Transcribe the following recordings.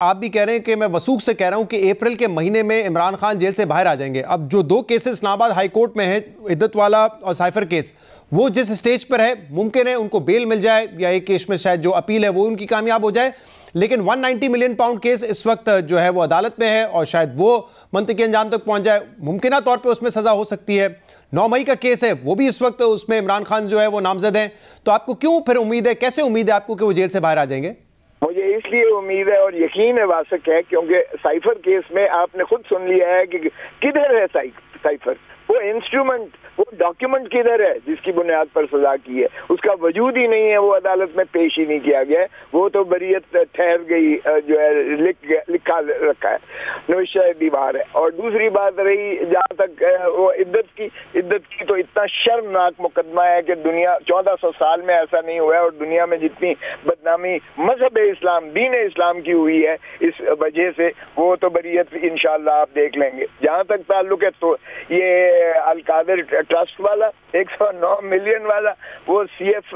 आप भी कह रहे हैं कि मैं वसूख से कह रहा हूं कि अप्रैल के महीने में इमरान खान जेल से बाहर आ जाएंगे। अब जो दो केसेस इस्लामाबाद हाई कोर्ट में है, इद्दत वाला और साइफर केस, वो जिस स्टेज पर है मुमकिन है उनको बेल मिल जाए या एक केस में शायद जो अपील है वो उनकी कामयाब हो जाए। लेकिन 190 मिलियन पाउंड केस इस वक्त जो है वो अदालत में है और शायद वो मंतकी अंजाम तक पहुंच जाए। मुमकिन तौर पर उसमें सजा हो सकती है। 9 मई का केस है, वो भी इस वक्त उसमें इमरान खान जो है वो नामजद है। तो आपको क्यों फिर उम्मीद है, कैसे उम्मीद है आपको कि वो जेल से बाहर आ जाएंगे? मुझे इसलिए उम्मीद है और यकीन है, वासक है, क्योंकि साइफर केस में आपने खुद सुन लिया है कि किधर है साइफर, वो इंस्ट्रूमेंट, वो डॉक्यूमेंट किधर है जिसकी बुनियाद पर सजा की है, उसका वजूद ही नहीं है, वो अदालत में पेश ही नहीं किया गया है, वो तो बरियत ठहर गई जो है लिखा रखा है, नोशा दीवार है। और दूसरी बात रही जहाँ तक वो इद्दत की तो इतना शर्मनाक मुकदमा है कि दुनिया 1400 साल में ऐसा नहीं हुआ है और दुनिया में जितनी बदनामी मजहब इस्लाम, दीन इस्लाम की हुई है इस वजह से, वो तो बरियत इंशाल्लाह आप देख लेंगे। जहाँ तक ताल्लुक है तो ये अल-कादिर ट्रस्ट वाला 109 मिलियन वाला, वो CF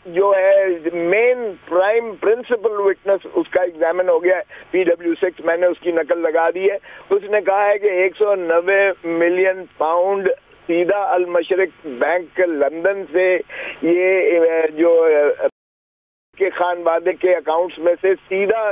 जो है मेन प्राइम प्रिंसिपल विटनेस, उसका एग्जामिन हो गया है PW6, मैंने उसकी नकल लगा दी है। उसने कहा है कि 190 मिलियन पाउंड सीधा अल मशरिक बैंक लंदन से ये जो के खानवादे के अकाउंट्स में से सीधा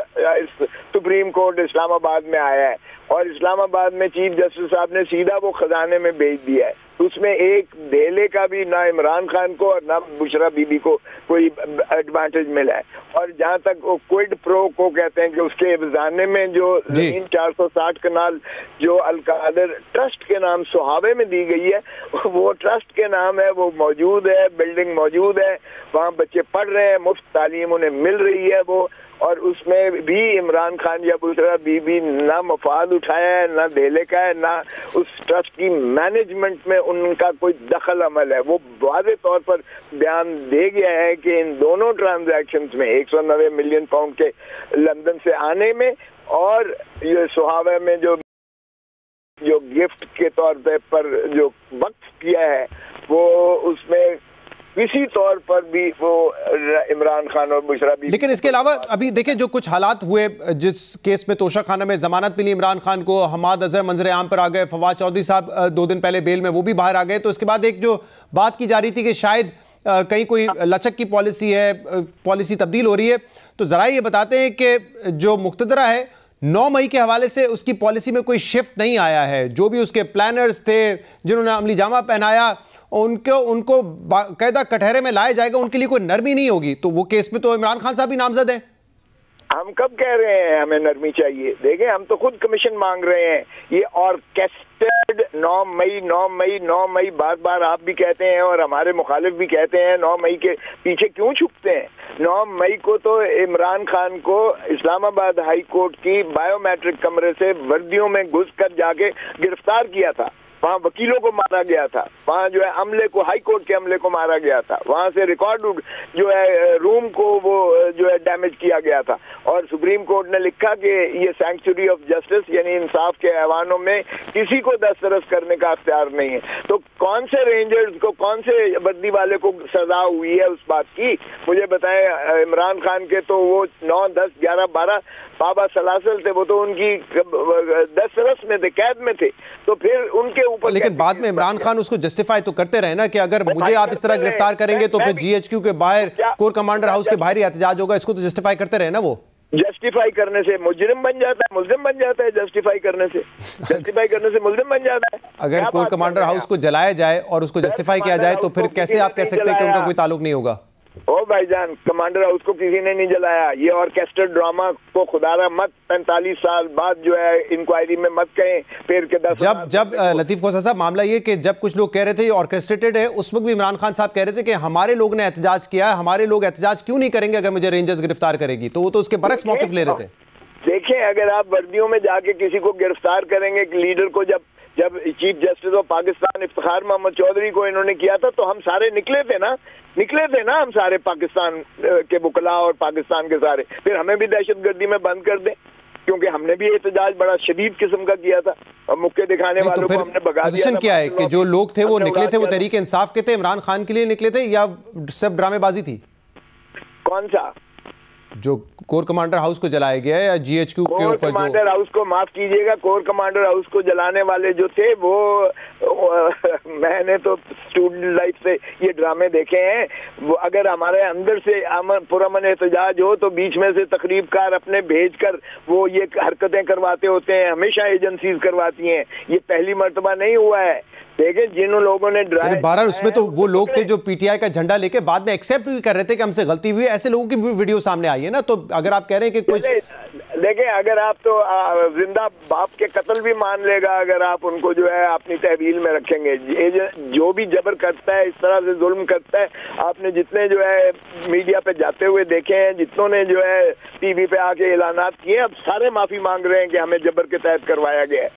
सुप्रीम कोर्ट इस्लामाबाद में आया है और इस्लामाबाद में चीफ जस्टिस साहब ने सीधा वो खजाने में भेज दिया है। उसमें एक धेले का भी ना इमरान खान को और ना बुशरा बीबी को कोई एडवांटेज मिला है। और जहाँ तक वो क्विड प्रो को कहते हैं कि उसके खजाने में जो जमीन 460 कनाल जो अल-कादिर ट्रस्ट के नाम सुहावे में दी गई है, वो ट्रस्ट के नाम है, वो मौजूद है, बिल्डिंग मौजूद है, वहाँ बच्चे पढ़ रहे हैं, मुफ्त तालीम उन्हें मिल रही है वो, और उसमें भी इमरान खान या बुशरा बीबी ना मफाद उठाया है, ना धेले का है, ना उस ट्रस्ट की मैनेजमेंट में उनका कोई दखल अमल है। वो वाज़े तौर पर बयान दे गया है कि इन दोनों ट्रांजैक्शंस में 190 मिलियन पाउंड के लंदन से आने में और ये सुहावे में जो गिफ्ट के तौर पर जो वक्फ किया है, वो उसमें किसी तौर पर भी वो इमरान खान और बुशरा भी। लेकिन इसके अलावा अभी देखिए जो कुछ हालात हुए, जिस केस में तोशा खाना में जमानत मिली इमरान खान को, हमाद अजहर मंजर आम पर आ गए, फवाद चौधरी साहब 2 दिन पहले बेल में वो भी बाहर आ गए। तो इसके बाद एक जो बात की जा रही थी कि शायद कहीं कोई लचक की पॉलिसी है, पॉलिसी तब्दील हो रही है। तो जरा ये बताते हैं कि जो मुक्तदरा है 9 मई के हवाले से उसकी पॉलिसी में कोई शिफ्ट नहीं आया है। जो भी उसके प्लानर्स थे जिन्होंने अमली जामा पहनाया, उनको कायदा कटहरे में लाया जाएगा, उनके लिए कोई नरमी नहीं होगी। तो वो केस में तो इमरान खान साहब भी नामजद हैं। हम कब कह रहे हैं हमें नरमी चाहिए? देखें, हम तो खुद कमीशन मांग रहे हैं। ये ऑर्केस्ट्रेटेड 9 मई बार बार आप भी कहते हैं और हमारे मुखालिफ भी कहते हैं, 9 मई के पीछे क्यों छुपते हैं? 9 मई को तो इमरान खान को इस्लामाबाद हाई कोर्ट की बायोमेट्रिक कमरे से वर्दियों में घुस कर जाके गिरफ्तार किया था। वहाँ वकीलों को मारा गया था, वहाँ जो है अमले को, हाई कोर्ट के अमले को मारा गया था, वहाँ से रिकॉर्ड जो है रूम को वो जो है डैमेज किया गया था। और सुप्रीम कोर्ट ने लिखा कि ये सैंक्चुरी ऑफ जस्टिस यानी इंसाफ के ऐवानों में किसी को दस्तरस करने का अख्तियार नहीं है। तो कौन से रेंजर्स को, कौन से वर्दी वाले को सजा हुई है उस बात की? मुझे बताएं। इमरान खान के तो वो 9, 10, 11, 12 बाबा सलासल थे, वो तो उनकी दस्तरस में थे, कैद में थे। तो फिर उनके ऊपर, लेकिन बाद में इमरान खान उसको जस्टिफाई तो करते रहे ना कि अगर मुझे आप इस तरह गिरफ्तार करेंगे तो फिर GHQ के बाहर, कोर कमांडर हाउस के बाहर ही एहतजाज होगा। इसको तो जस्टिफाई करते रहे ना। वो जस्टिफाई करने से मुजरिम बन जाता है, मुल्जिम बन जाता है। जस्टिफाई करने से मुल्जिम बन जाता है। अगर कोर कमांडर हाउस को जलाया जाए और उसको जस्टिफाई किया जाए तो फिर कैसे आप कह सकते हैं कि उनका कोई ताल्लुक नहीं होगा? ओ भाईजान, कमांडर हाउस को किसी ने नहीं जलाया। ये ऑर्केस्ट्रेटेड ड्रामा को खुदारा मत 45 साल बाद जो है इंक्वायरी में मत कहें फिर के 10 जब लतीफ खोसा साहब, मामला ये कि जब कुछ लोग कह रहे थे ये ऑर्केस्ट्रेटेड है, उस वक्त भी इमरान खान साहब कह रहे थे कि हमारे लोग ने एहतजाज किया, हमारे लोग एहतजाज क्यों नहीं करेंगे अगर मुझे रेंजर्स गिरफ्तार करेगी? तो वो तो उसके बरक्स मौकिफ ले रहे थे। देखें, अगर आप वर्दियों में जाके किसी को गिरफ्तार करेंगे, लीडर को, जब chief justice of Pakistan Iftikhar Mohammad Chaudhry को इन्होंने किया था तो हम सारे निकले थे ना हम सारे पाकिस्तान के वकला और पाकिस्तान के सारे। फिर हमें भी दहशतगर्दी में बंद कर दें, क्योंकि हमने भी एहतजाज बड़ा शदीद किस्म का किया था और मुक्के दिखाने वालों को हमने भगा दिया था। क्या है कि जो लोग थे वो निकले थे, वो तहरीक इंसाफ के थे, इमरान खान के लिए निकले थे, या सब ड्रामेबाजी थी? कौन सा? जो कोर कमांडर हाउस को जलाया गया है या जीएचक्यू के कोर ऊपर कमांडर हाउस को, माफ कीजिएगा, कोर कमांडर हाउस को जलाने वाले जो थे वो मैंने तो स्टूडेंट लाइफ से ये ड्रामे देखे हैं। वो अगर हमारे अंदर से पुरअमन एहतजाज हो तो बीच में से तकरीबकार अपने भेजकर वो ये हरकतें करवाते होते हैं। हमेशा एजेंसीज करवाती हैं, ये पहली मर्तबा नहीं हुआ है। देखें, जिन लोगों ने बहरहाल उसमें तो वो लोग थे जो पीटीआई का झंडा लेके बाद में एक्सेप्ट भी कर रहे थे कि हमसे गलती हुई है, ऐसे लोगों की वीडियो सामने आई है ना। तो अगर आप कह रहे हैं कि कुछ देखें, अगर आप तो जिंदा बाप के कत्ल भी मान लेगा अगर आप उनको जो है अपनी तहवील में रखेंगे। जो भी जबर करता है, इस तरह से जुल्म करता है, आपने जितने जो है मीडिया पे जाते हुए देखे हैं, जितनों ने जो है टीवी पे आके ऐलानात किए, अब सारे माफी मांग रहे हैं कि हमें जबर के तहत करवाया गया है।